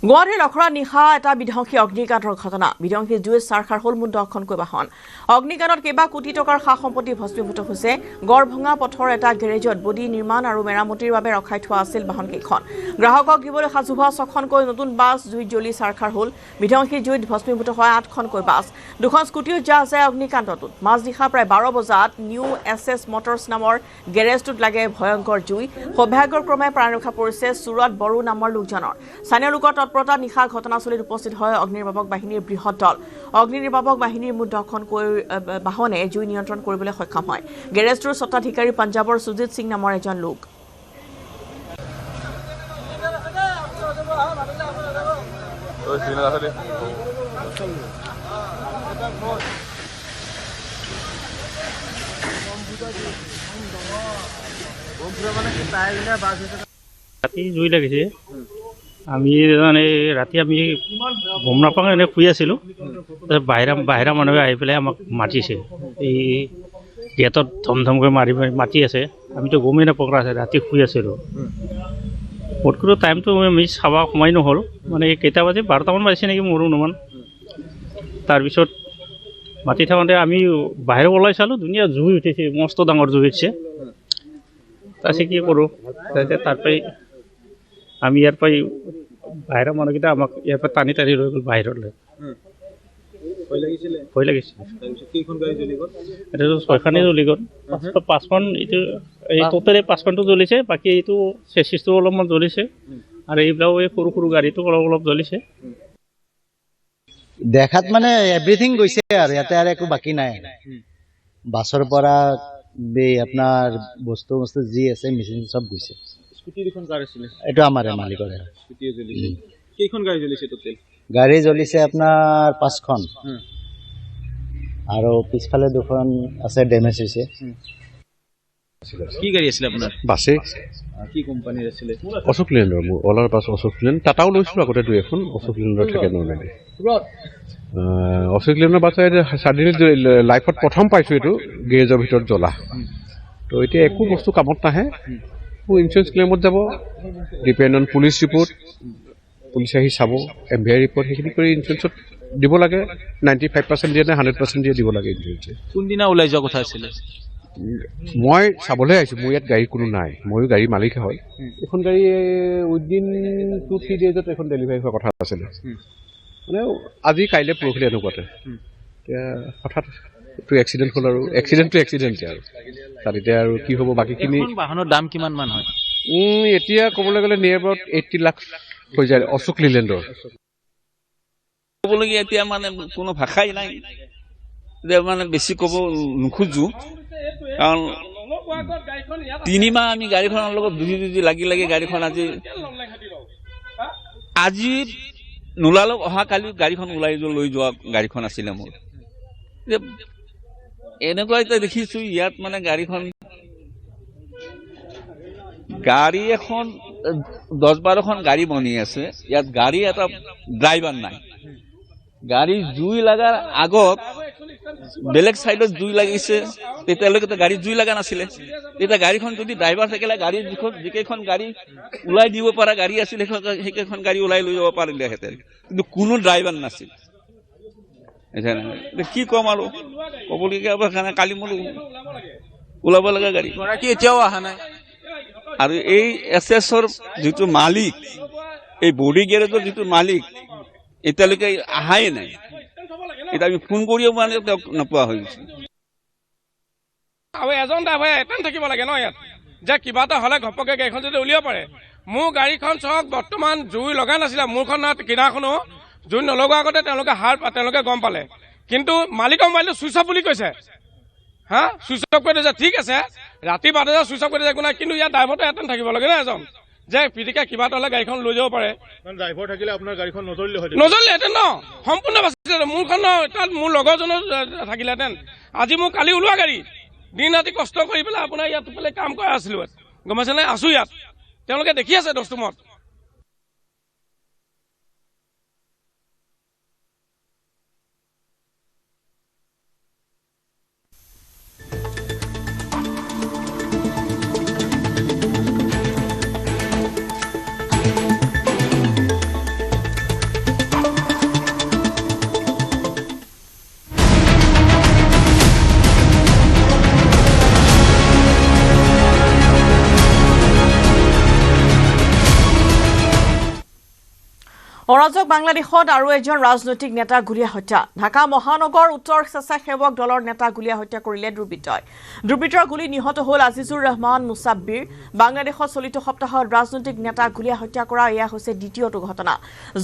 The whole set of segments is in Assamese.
গুৱাহাটীৰ লখৰা নিশা এটা বিধ্বংসী অগ্নিকাণ্ডৰ ঘটনা বিধ্বংসী জুইত চাৰখাৰ হ'ল মুঠ 10খনকৈ বাহন অগ্নিকাণ্ডত কেইবা কোটি টকাৰ সা সম্পত্তি ভস্মীভূত হৈছে গড়ভঙা পথৰ এটা গেৰেজত বডি নিৰ্মাণ আৰু মেৰামতিৰ বাবে ৰখাই থোৱা আছিল বাহনকেইখন গ্ৰাহকক দিবলৈ সাজু হোৱা 6খনকৈ নতুন বাছ জুইত জ্বলি চাৰখাৰ হ'ল বিধ্বংসী জুইত ভস্মীভূত হোৱা 8খনকৈ বাছ দুখন স্কুটিও যা যায় অগ্নিকাণ্ডটোত মাজনিশা প্ৰায় 12 বজাত নিউ এছএছ মটৰ্ছ নামৰ গেৰেজটোত লাগে ভয়ংকৰ জুই সৌভাগ্যৰ ক্ৰমে প্ৰাণ ৰক্ষা পৰিছে সুৰত বড়ো নামৰ লোকজনৰ স্থানীয় লোকৰ তৎপৰতা নিশা ঘটনাস্থলীত উপস্থিত হয় অগ্নিনিৰ্বাপক বাহিনীৰ বৃহৎ দল অগ্নিনিৰ্বাপক বাহিনীৰ মুঠ 10খনকৈ বাহনে জুই নিয়ন্ত্ৰণ কৰিবলৈ সক্ষম হয় গেৰেজটোৰ স্বত্বাধিকাৰী পঞ্জাবৰ সুজিত সিং নামৰ এজন লোক ৰাতি জুই লাগিছে আমি মানে ৰাতি আমি গম নাপাওঁ এনে শুই আছিলোঁ বাহিৰা মানুহে আহি পেলাই আমাক মাতিছে এই গেটত ধমধমকৈ মাতি আছে আমিতো গমেই নাপাওঁ ৰাতি শুই আছিলোঁ পটকৰো টাইমটো আমি চাব সময় নহ'ল মানে কেইটা বাজি 12টামান বাজিছে নেকি মোৰো অনুমান তাৰপিছত মাতি থাকোঁতে আমি বাহিৰত ওলাই চালোঁ ধুনীয়া জুই উঠিছে মস্ত ডাঙৰ জুই উঠিছে তাৰপিছত কি কৰোঁ তাৰপৰাই আমি ইয়াৰ পৰাই বাহিৰৰ মানুহকেইটা আমাক ইয়াৰ পৰা টানি টানি লৈ গ'ল বাহিৰলৈ ভয় লাগিছিল এইটো 6খনেই জ্বলি গ'ল 5খন এইটো এই টোটেলি 5খনটো জ্বলিছে বাকী এইটো চেচিছটো অলপমান জ্বলিছে আৰু এইবিলাকো এই সৰু সৰু গাড়ীটো অলপ জ্বলিছে দেখাত মানে এভৰিথিং গৈছে আৰু ইয়াতে আৰু একো বাকী নাই বাছৰ পৰা আপোনাৰ বস্তু যি আছে মেচিন চব গৈছে এইটো আমাৰ মালিকৰ গাড়ী জ্বলিছে আপোনাৰ 5খন আৰু পিছফালে 2খন আছে ডেমেজ হৈছে কি গাড়ী আছিলে আপোনাৰ বাছে কি কোম্পানীৰ আছিলে অশোক লেণ্ডৰ মোৰ অলাৰ বাছ অশোক লেণ্ড টাটাও লৈছিলোঁ আগতে 2এখন অশোক লেণ্ডৰ থাকে নৰ্মেলি অশোক লেণ্ডৰ বাছ ছাডেনলি লাইফত প্ৰথম পাইছোঁ এইটো গেৰেজৰ ভিতৰত জ্বলা তো এতিয়া একো বস্তু কামত নাহে মোৰ ইঞ্চুৰেঞ্চ ক্লেইমত যাব depend on police report police আহি চাব MVI ৰিপৰ্ট সেইখিনি কৰি ইঞ্চুৰেঞ্চত দিব লাগে 95% দিয়ে নে 100% দিয়ে দিব লাগে ইঞ্চুৰেঞ্চে কোনদিনা ওলাই যোৱা কথা আছিলে মই চাবলৈ আহিছোঁ মোৰ ইয়াত গাড়ী কোনো নাই ময়ো গাড়ী মালিকে হয় এখন গাড়ী উইদিন 2-3 ডেজত এখন ডেলিভাৰী হোৱা কথা আছিলে মানে আজি কাইলৈ পৰহিলে এনেকুৱাতে এতিয়া হঠাৎ এইটো এক্সিডেণ্ট হ'ল আৰু এক্সিডেণ্টে আৰু তাত এতিয়া আৰু কি হ'ব বাকীখিনি বাহনৰ দাম কিমান মান হয় এতিয়া ক'বলৈ গ'লে নিয়েৰ এবাউট 80 লাখ হৈ যায় অশোক লিলেণ্ডৰ ক'বলগীয়া এতিয়া মানে কোনো ভাষাই নাই যে মানে বেছি ক'ব নোখোজো কাৰণ 3 মাহ আমি গাড়ীখনৰ লগত যুঁজি লাগি গাড়ীখন আজি নোলালেও অহা কালি গাড়ীখন ওলাই লৈ যোৱা গাড়ীখন আছিলে মোৰ এনেকুৱা এটা দেখিছোঁ ইয়াত মানে গাড়ী এখন 10-12খন গাড়ী বনি আছে ইয়াত গাড়ী এটা ড্ৰাইভাৰ নাই গাড়ী জুই লগাৰ আগত বেলেগ সাইডত জুই লাগিছে তেতিয়ালৈকে গাড়ী জুই লগা নাছিলে তেতিয়া গাড়ীখন যদি ড্ৰাইভাৰ থাকিলে গাড়ী যিকেইখন গাড়ী ওলাই দিব পৰা গাড়ী আছিল সেইকেইখন গাড়ী ওলাই লৈ যাব পাৰিলেহেঁতেন কিন্তু কোনো ড্ৰাইভাৰ নাছিল কি ক'ম আৰু ক'বলগীয়া কাৰণে কালি মোৰ ওলাব লগা গাড়ী গৰাকী এতিয়াও অহা নাই আৰু এই এছএছৰ যিটো মালিক এই বডি গেৰেজৰ যিটো মালিক এতিয়ালৈকে অহাই নাই এতিয়া আমি ফোন কৰিও মানে তেওঁক নোপোৱা হৈ গৈছে আৰু এজন ড্ৰাইভাৰে এটেণ্ড থাকিব লাগে ন ইয়াত যে কিবা এটা হ'লে ঘপকে গাড়ীখন যদি উলিয়াব পাৰে মোৰ গাড়ীখন চাওক বৰ্তমান জুই লগা নাছিলে মোৰখন কিনাখনো জুই নলগোৱাৰ আগতে তেওঁলোকে গম পালে কিন্তু মালিকৰ মোবাইলটো চুইচ অফ বুলি কৈছে চুইচ অফ কৰি দিছে ঠিক আছে ৰাতি 12 বজাত চুইচ অফ কৰি দিছে একো নাই কিন্তু ইয়াত ড্ৰাইভাৰটো এটেণ্ড থাকিব লাগে ন এজন যে পিটিকে কিবা এটা হ'লে গাড়ীখন লৈ যাব পাৰে ড্ৰাইভাৰ থাকিলে আপোনাৰ গাড়ীখন নজ্বলিলেহেঁতেন ন সম্পূৰ্ণ বাচিছে মোৰখন তাত মোৰ লগৰজনৰ থাকিলেহেঁতেন আজি মোৰ কালি ওলোৱা গাড়ী দিন ৰাতি কষ্ট কৰি পেলাই আপোনাৰ ইয়াত কাম কৰা আছিলোঁ গম পাইছেনে আছোঁ ইয়াত তেওঁলোকে দেখি আছে দস্তুমত অৰাজক বাংলাদেশত আৰু এজন ৰাজনৈতিক নেতা গুলীয়া হত্যা ঢাকা মহানগৰ উত্তৰ স্বেচ্ছাসেৱক দলৰ নেতা গুলীয়া হত্যা কৰিলে দুৰ্বৃত্তই দুৰ্বৃত্তৰ গুলী নিহত হ'ল আজিজুৰ ৰহমান মুছাব্বিৰ বাংলাদেশত চলিত সপ্তাহত ৰাজনৈতিক নেতা গুলীয়া হত্যা কৰা এয়া হৈছে দ্বিতীয়টো ঘটনা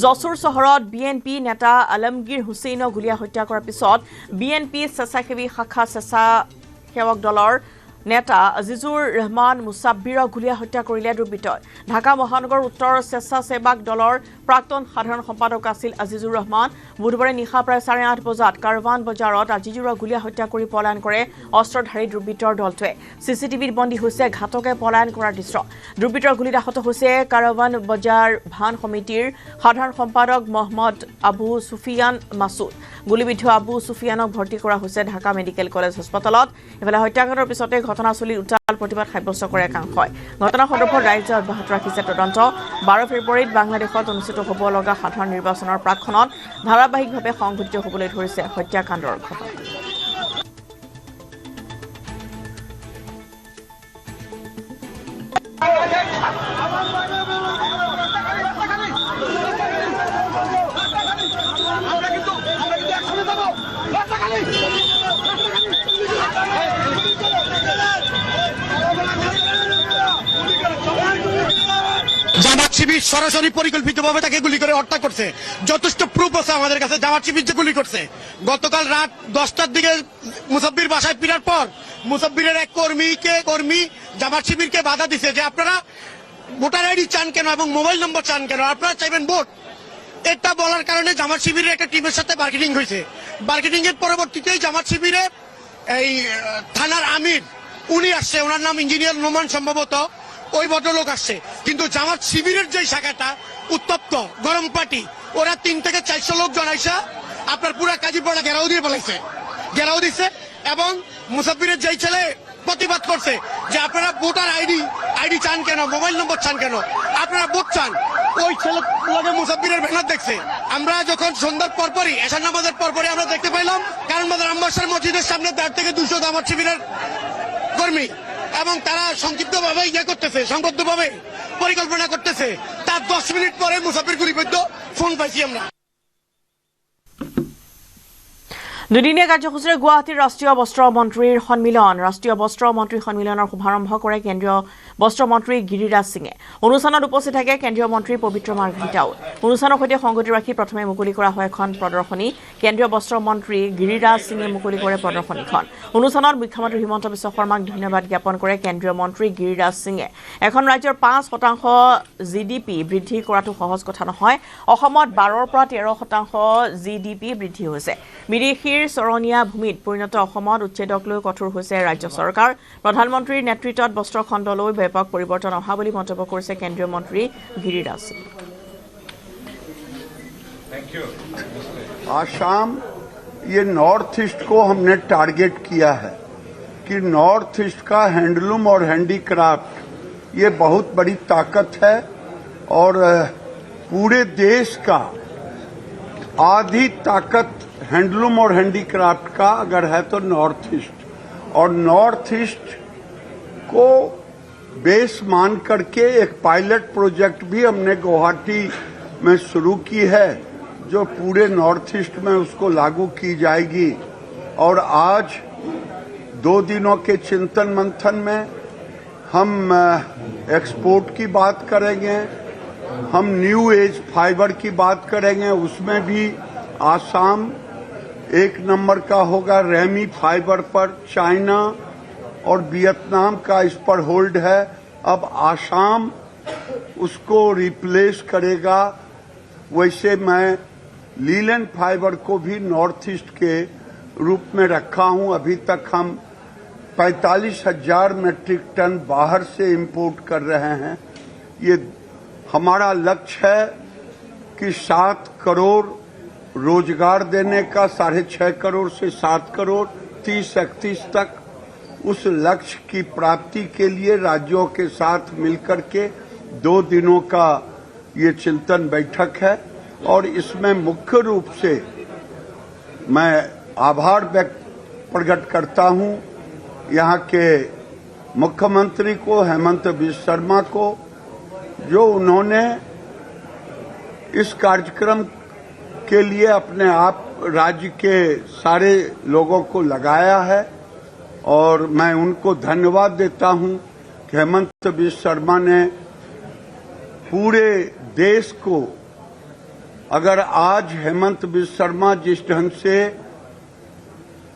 জছুৰ চহৰত বিএনপি নেতা আলমগীৰ হুছেইনক গুলীয়া হত্যা কৰাৰ পিছত বিএনপি স্বেচ্ছাসেৱী শাখা স্বেচ্ছাসেৱক দলৰ নেতা আজিজুৰ ৰহমান মুছাব্বিৰক গুলীয়া হত্যা কৰিলে দুৰ্বৃত্তই ঢাকা মহানগৰ উত্তৰ স্বেচ্ছাসেৱক দলৰ প্ৰাক্তন সাধাৰণ সম্পাদক আছিল আজিজুৰ ৰহমান বুধবাৰে নিশা প্ৰায় 8:30 বজাত কাৰৱান বজাৰত আজিজুৰক গুলীয়া হত্যা কৰি পলায়ন কৰে অস্ত্ৰধাৰী দুৰ্বৃত্তৰ দলটোৱে চিচিটিভিত বন্দী হৈছে ঘাতকে পলায়ন কৰাৰ দৃশ্য দুৰ্বৃত্তৰ গুলীত আহত হৈছে কাৰৱান বজাৰ ভান সমিতিৰ সাধাৰণ সম্পাদক মহম্মদ আবু সুফিয়ান মাসুদ গুলীবিদ্ধ আবু সুফিয়ানক ভৰ্তি কৰা হৈছে ঢাকা মেডিকেল কলেজ হাস্পতালত এফালে হত্যাকাণ্ডৰ পিছতে ঘটনাস্থলীত উত্তাল প্ৰতিবাদ সাব্যস্ত কৰে একাংশই ঘটনা সন্দৰ্ভত ৰাজ্য অব্যাহত ৰাখিছে তদন্ত 12 ফেব্ৰুৱাৰীত বাংলাদেশত অনুষ্ঠিত হ'ব লগা সাধাৰণ নিৰ্বাচনৰ প্ৰাকক্ষণত ধাৰাবাহিকভাৱে সংঘটিত হ'বলৈ ধৰিছে হত্যাকাণ্ডৰ ঘটনা জামাত শিবির সরাসরি পরিকল্পিতভাবে তাকে গুলি করে হত্যা করছে যথেষ্ট প্রুফ আছে আমাদের কাছে জামাত শিবির যে গুলি করছে গতকাল রাত 10টার দিকে মুসাব্বির বাসায় ফেরার পর মুসাব্বিরের এক কর্মী জামাত শিবিরকে বাধা দিছে যে আপনারা ভোটার আইডি চান কেন এবং মোবাইল নম্বর চান কেন আপনারা চাইবেন ভোট এটা বলার কারণে জামাত শিবিরের একটা টিমের সাথে বার্গেনিং হয়েছে বার্গেনিং এর পরবর্তীতেই জামাত শিবিরে এই থানার আমির উনি আসছে ওনার নাম ইঞ্জিনিয়ার নোমান সম্ভবত ওই ভদ্রলোক আসছে কিন্তু জামাত শিবিরের যে শাখাটা উত্তপ্ত গরম পার্টি ওরা 3 থেকে 400 লোক জনাইছে আপনার পুরা কাজীপাড়া ঘেরাও দিয়ে বলাইছে ঘেরাও দিচ্ছে এবং মুসাফিরের যেই ছেলে প্রতিবাদ করছে যে আপনারা ভোটার আইডি চান কেন মোবাইল নম্বর চান কেন আপনারা ভোট চান ওই ছেলেগুলোকে মুসাফিরের ব্যানার দেখছে আমরা যখন সন্ধ্যার পরপরই এশার নামাজের পরপরই আমরা দেখতে পাইলাম কারণ বাজার আম্বাসার মসজিদের সামনে 1.5 থেকে 200 জামাত শিবিরের কর্মী এবং তারা সংক্ষিপ্তভাবে করতেছে সংবদ্ধভাবে পরিকল্পনা করতেছে তার 10 মিনিট পরে মুসাফির গুলিবিদ্ধ ফোন পাইছি আমরা দুদিনীয়া কাৰ্যসূচীৰে গুৱাহাটীৰ ৰাষ্ট্ৰীয় বস্ত্ৰ মন্ত্ৰীৰ সন্মিলন ৰাষ্ট্ৰীয় বস্ত্ৰ মন্ত্ৰী সন্মিলনৰ শুভাৰম্ভ কৰে কেন্দ্ৰীয় বস্ত্ৰ মন্ত্ৰী গিৰিৰাজ সিঙে অনুষ্ঠানত উপস্থিত থাকে কেন্দ্ৰীয় মন্ত্ৰী পবিত্ৰ মাৰ্ঘেৰিটাও অনুষ্ঠানৰ সৈতে সংগতি ৰাখি প্ৰথমে মুকলি কৰা হয় এখন প্ৰদৰ্শনী কেন্দ্ৰীয় বস্ত্ৰ মন্ত্ৰী গিৰিৰাজ সিঙে মুকলি কৰে প্ৰদৰ্শনীখন অনুষ্ঠানত মুখ্যমন্ত্ৰী হিমন্ত বিশ্ব শৰ্মাক ধন্যবাদ জ্ঞাপন কৰে কেন্দ্ৰীয় মন্ত্ৰী গিৰিৰাজ সিঙে এখন ৰাজ্যৰ 5% জিডিপি বৃদ্ধি কৰাটো সহজ কথা নহয় অসমত 12 পৰা 13% জিডিপি বৃদ্ধি হৈছে বিদেশীৰ চৰণীয়া ভূমিত পৰিণত অসমত উচ্ছেদক লৈ কঠোৰ হৈছে ৰাজ্য চৰকাৰ প্ৰধানমন্ত্ৰীৰ নেতৃত্বত বস্ত্ৰ খণ্ডলৈ ব্যাপক পৰিৱৰ্তন অহা বুলি মন্তব্য কৰিছে কেন্দ্ৰীয় মন্ত্ৰী গিৰিৰাজ সিং आसाम ये नॉर्थ ईस्ट को हमने टारगेट किया है कि नॉर्थ ईस्ट का हैंडलूम और हैंडीक्राफ्ट ये बहुत बड़ी ताकत है और पूरे देश का आधी ताकत हैंडलूम और हैंडीक्राफ्ट का अगर है तो नॉर्थ ईस्ट और नॉर्थ ईस्ट को बेस मान करके एक पायलट प्रोजेक्ट भी हमने गुवाहाटी में शुरू की है जो पूरे नॉर्थ ईस्ट में उसको लागू की जाएगी और आज 2 दिनों के चिंतन मंथन में हम एक्सपोर्ट की बात करेंगे हम न्यू एज फाइबर की बात करेंगे उसमें भी आसाम 1 नंबर का होगा रेमी फाइबर पर चाइना और वियतनाम का इस पर होल्ड है अब आसाम उसको रिप्लेस करेगा वैसे मैं लीलन फाइबर को भी नॉर्थ ईस्ट के रूप में रखा हूं अभी तक हम 45,000 मैट्रिक टन बाहर से इंपोर्ट कर रहे हैं ये हमारा लक्ष्य है कि 7 करोड़ रोजगार देने का 6.5 करोड़ से 7 करोड़ 30-31 तक उस लक्ष्य की प्राप्ति के लिए राज्यों के साथ मिलकर के 2 दिनों का ये चिंतन बैठक है और इसमें मुख्य रूप से मैं आभार प्रकट करता हूं यहां के मुख्यमंत्री को हेमंत बिश्व शर्मा को जो उन्होंने इस कार्यक्रम के लिए अपने आप राज्य के सारे लोगों को लगाया है और मैं उनको धन्यवाद देता हूं कि हेमंत बिश्व शर्मा ने पूरे देश को, अगर आज हेमंत बिश्व शर्मा जिस ढंग से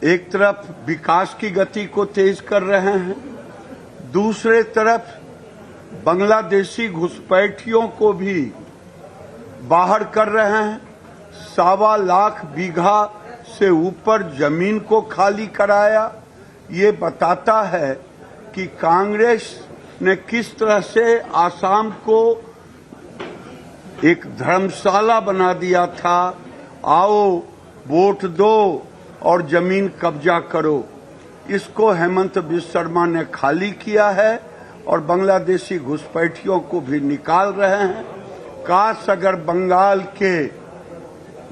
एक तरफ विकास की गति को तेज कर रहे हैं, दूसरे तरफ बांग्लादेशी घुसपैठियों को भी बाहर कर रहे हैं, 1.25 लाख बीघा से ऊपर जमीन को खाली कराया, ये बताता है कि कांग्रेस ने किस तरह से आसाम को एक धर्मशाला बना दिया था। आओ वोट दो और जमीन कब्जा करो, इसको हेमंत बिश्व शर्मा ने खाली किया है और बांग्लादेशी घुसपैठियों को भी निकाल रहे हैं। काश अगर बंगाल के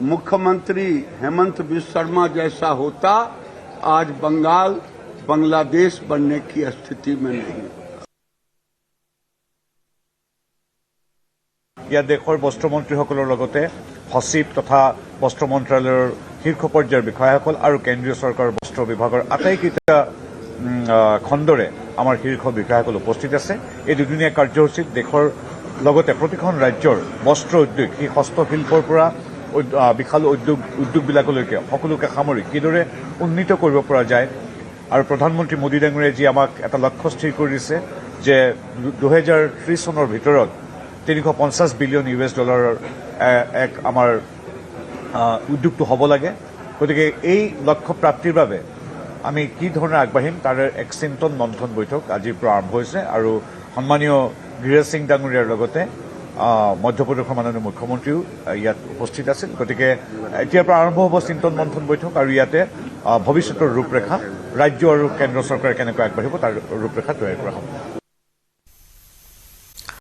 मुख्यमंत्री हेमंत बिश्व शर्मा जैसा होता, आज बंगाल बांग्लादेश बनने की स्थिति में नहीं। ইয়াত দেশৰ বস্ত্ৰ মন্ত্ৰীসকলৰ লগতে সচিব তথা বস্ত্ৰ মন্ত্ৰালয়ৰ শীৰ্ষ পৰ্যায়ৰ বিষয়াসকল আৰু কেন্দ্ৰীয় চৰকাৰৰ বস্ত্ৰ বিভাগৰ আটাইকেইটা খণ্ডৰে আমাৰ শীৰ্ষ বিষয়াসকল উপস্থিত আছে। এই দুদিনীয়া কাৰ্যসূচীত দেশৰ লগতে প্ৰতিখন ৰাজ্যৰ বস্ত্ৰ উদ্যোগ, সেই হস্তশিল্পৰ পৰা বিশাল উদ্যোগবিলাকলৈকে সকলোকে সামৰি কিদৰে উন্নীত কৰিব পৰা যায় আৰু প্ৰধানমন্ত্ৰী মোদী ডাঙৰীয়াই যি আমাক এটা লক্ষ্য স্থিৰ কৰি দিছে যে 2030 চনৰ ভিতৰত 350 বিলিয়ন US ডলাৰৰ এক আমাৰ উদ্যোগটো হ'ব লাগে। গতিকে এই লক্ষ্য প্ৰাপ্তিৰ বাবে আমি কি ধৰণে আগবাঢ়িম তাৰ এক চিন্তন মন্থন বৈঠক আজিৰ পৰা আৰম্ভ হৈছে আৰু সন্মানীয় গিৰিৰাজ সিং ডাঙৰীয়াৰ লগতে মধ্যপ্ৰদেশৰ মাননীয় মুখ্যমন্ত্ৰীও ইয়াত উপস্থিত আছিল। গতিকে এতিয়াৰ পৰা আৰম্ভ হ'ব চিন্তন মন্থন বৈঠক আৰু ইয়াতে ভৱিষ্যতৰ ৰূপৰেখা, ৰাজ্য আৰু কেন্দ্ৰ চৰকাৰে কেনেকৈ আগবাঢ়িব তাৰ ৰূপৰেখা তৈয়াৰ কৰা হ'ব।